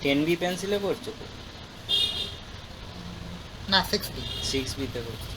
10B পেন্সিলে করছো তো? না 6B। 6Bতে করছো।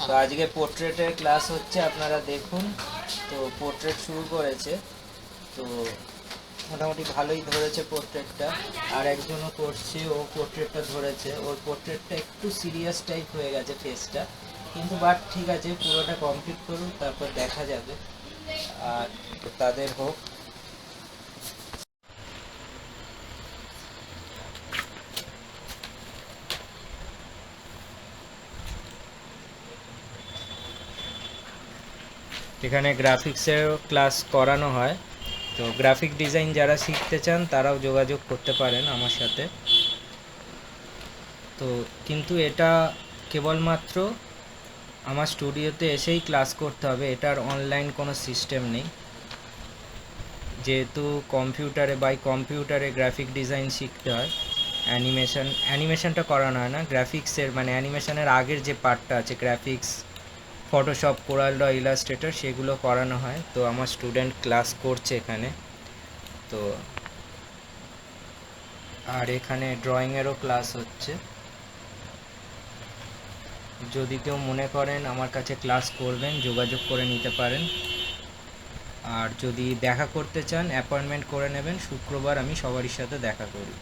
তো আজকে পোর্ট্রেটের ক্লাস হচ্ছে, আপনারা দেখুন। তো পোর্ট্রেট শুরু করেছে, তো মোটামুটি ভালোই ধরেছে পোর্ট্রেটটা। আর একজনও করছে, ও পোর্ট্রেটটা ধরেছে, ওর পোর্ট্রেটটা একটু সিরিয়াস টাইপ হয়ে গেছে ফেসটা, কিন্তু বাট ঠিক আছে, পুরোটা কমপ্লিট করুন, তারপর দেখা যাবে। আর তাদের হোক। এখানে গ্রাফিক্সের ক্লাস করানো হয়, তো গ্রাফিক ডিজাইন যারা শিখতে চান তারাও যোগাযোগ করতে পারেন আমার সাথে। তো কিন্তু এটা কেবলমাত্র আমার স্টুডিওতে এসেই ক্লাস করতে হবে, এটার অনলাইন কোনো সিস্টেম নেই। যেহেতু কম্পিউটারে গ্রাফিক ডিজাইন শিখতে হয়, অ্যানিমেশনটা করানো হয় না, গ্রাফিক্সের মানে অ্যানিমেশনের আগের যে পার্টটা আছে, graphics, Photoshop, coral draw, Illustrator, সেগুলো করানো হয়। তো আমার স্টুডেন্ট ক্লাস করছে এখানে। তো আর এখানে ড্রয়িংয়েরও ক্লাস হচ্ছে। যদি কেউ মনে করেন আমার কাছে ক্লাস করবেন, যোগাযোগ করে নিতে পারেন। আর যদি দেখা করতে চান অ্যাপয়েন্টমেন্ট করে নেবেন, শুক্রবার আমি সবারই সাথে দেখা করি।